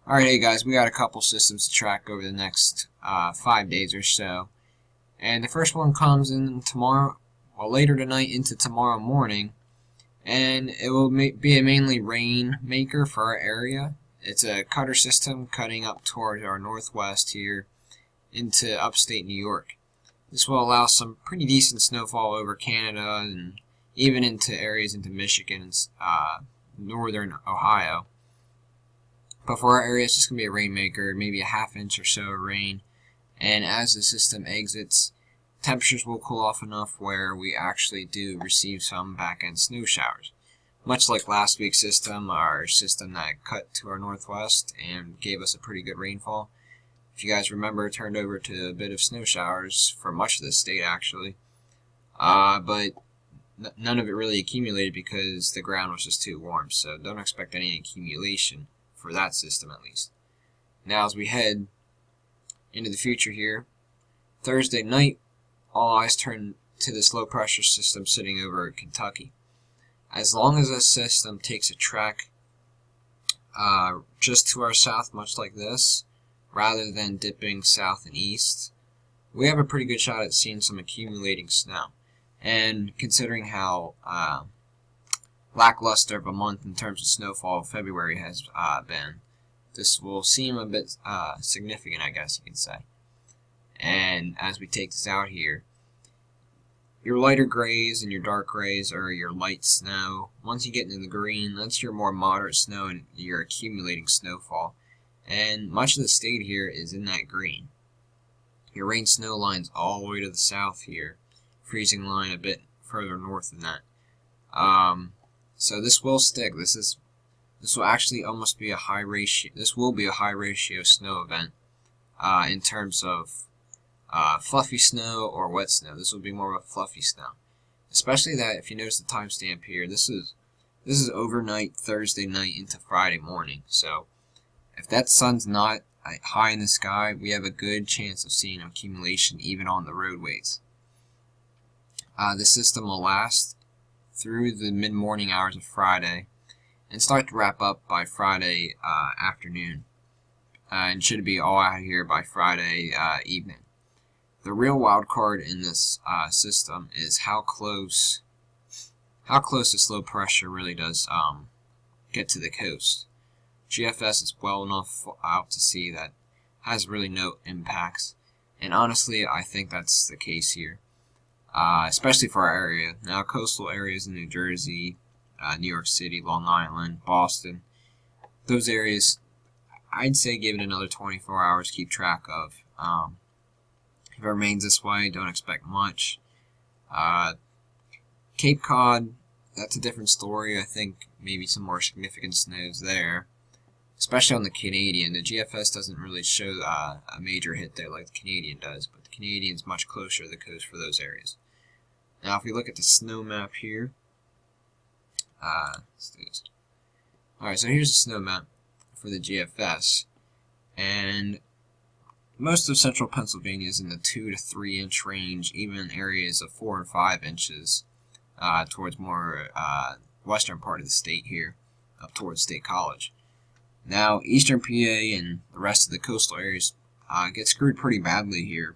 Alright, hey guys, we got a couple systems to track over the next 5 days or so. And the first one comes in tomorrow, well, later tonight into tomorrow morning. And it will be a mainly rain maker for our area. It's a cutter system cutting up towards our northwest here into upstate New York. This will allow some pretty decent snowfall over Canada and even into areas into Michigan and northern Ohio. But for our area, it's just going to be a rainmaker, maybe a ½ inch or so of rain. And as the system exits, temperatures will cool off enough where we actually do receive some back-end snow showers. Much like last week's system, our system that cut to our northwest and gave us a pretty good rainfall. If you guys remember, it turned over to a bit of snow showers for much of the state, actually. But none of it really accumulated because the ground was just too warm, so don't expect any accumulation for that system at least. Now as we head into the future here, Thursday night, all eyes turn to this low pressure system sitting over Kentucky. As long as this system takes a track just to our south, much like this, rather than dipping south and east, we have a pretty good shot at seeing some accumulating snow. And considering how lackluster of a month in terms of snowfall February has been, this will seem a bit significant, I guess you could say. And as we take this out here, your lighter grays and your dark grays are your light snow. Once you get into the green, that's your more moderate snow and your accumulating snowfall. And much of the state here is in that green. Your rain snow line's all the way to the south here, freezing line a bit further north than that. So this will stick. This will actually almost be a high ratio. This will be a high ratio snow event in terms of fluffy snow or wet snow. This will be more of a fluffy snow. Especially that if you notice the timestamp here, this is overnight Thursday night into Friday morning. So if that sun's not high in the sky, we have a good chance of seeing accumulation even on the roadways. The system will last through the mid-morning hours of Friday and start to wrap up by Friday afternoon, and should be all out here by Friday evening. The real wild card in this system is how close this low pressure really does get to the coast. GFS is well enough out to sea that has really no impacts, and honestly I think that's the case here. Especially for our area. Now, coastal areas in New Jersey, New York City, Long Island, Boston, those areas, I'd say give it another 24 hours to keep track of. If it remains this way, don't expect much. Cape Cod, that's a different story. I think maybe some more significant snows there, especially on the Canadian. The GFS doesn't really show a major hit there like the Canadian does, but the Canadian's much closer to the coast for those areas. Now, if we look at the snow map here, let's do this. Alright, so here's the snow map for the GFS, and most of central Pennsylvania is in the 2 to 3 inch range, even areas of 4 and 5 inches towards more western part of the state here, up towards State College. Now, eastern PA and the rest of the coastal areas get screwed pretty badly here,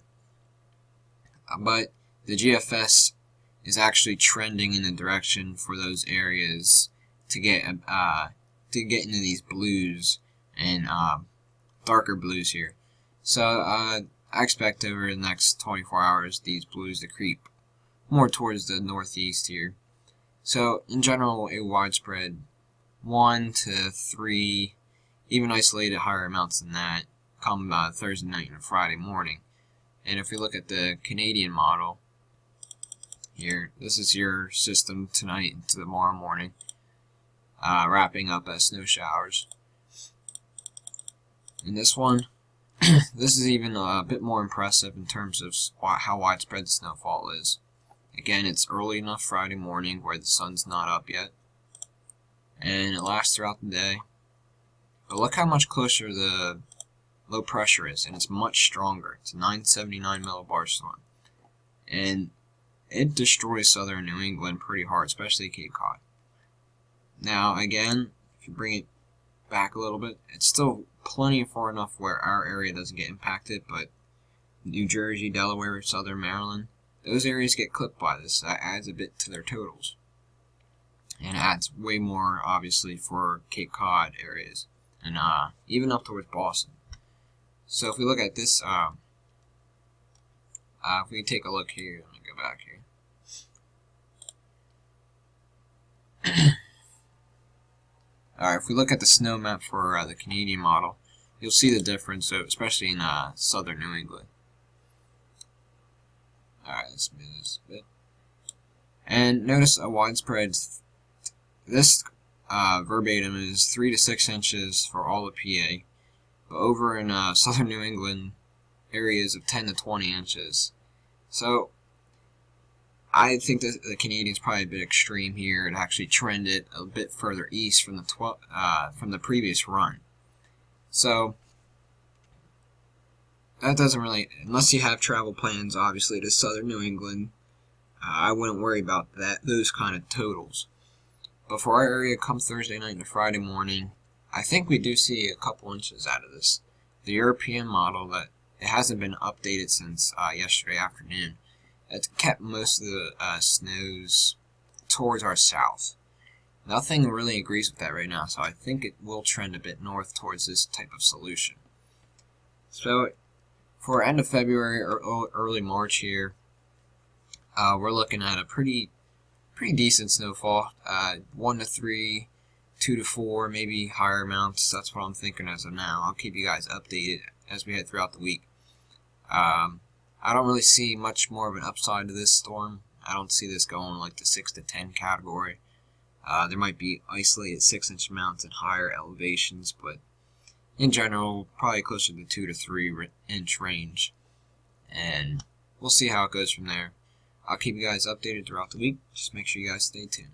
but the GFS is actually trending in the direction for those areas to get into these blues and darker blues here. So I expect over the next 24 hours these blues to creep more towards the northeast here. So in general, a widespread 1 to 3, even isolated higher amounts than that, come Thursday night and Friday morning. And if we look at the Canadian model here, this is your system tonight into tomorrow morning, wrapping up as snow showers. And this one, this is even a bit more impressive in terms of how widespread the snowfall is. Again, it's early enough Friday morning where the sun's not up yet, and it lasts throughout the day. But look how much closer the low pressure is, and it's much stronger. It's 979 millibar storm, and it destroys southern New England pretty hard, especially Cape Cod. Now again, if you bring it back a little bit. It's still plenty far enough where our area doesn't get impacted, but New Jersey, Delaware, Southern Maryland, those areas get clipped by this. That adds a bit to their totals. And adds way more, obviously, for Cape Cod areas. And even up towards Boston. So if we look at this, if we take a look here, let me go back here. Alright, if we look at the snow map for the Canadian model, you'll see the difference, so especially in southern New England. Alright, let's move this a bit. And notice a widespread, this verbatim is 3 to 6 inches for all of PA, but over in southern New England, areas of 10 to 20 inches. So I think that the Canadian's probably a bit extreme here. It actually trended a bit further east from the previous run. So that doesn't really, unless you have travel plans, obviously, to southern New England, I wouldn't worry about those kind of totals. But for our area, come Thursday night into Friday morning, I think we do see a couple inches out of this. The European model, that it hasn't been updated since yesterday afternoon, it's kept most of the snows towards our south. Nothing really agrees with that right now, so I think it will trend a bit north towards this type of solution. So for end of February or early March here, we're looking at a pretty decent snowfall. 1 to 3, 2 to 4, maybe higher amounts. That's what I'm thinking as of now. I'll keep you guys updated as we head throughout the week. I don't really see much more of an upside to this storm. I don't see this going like the 6 to 10 category. There might be isolated 6-inch amounts at higher elevations, but in general, probably closer to the 2 to 3 inch range. And we'll see how it goes from there. I'll keep you guys updated throughout the week. Just make sure you guys stay tuned.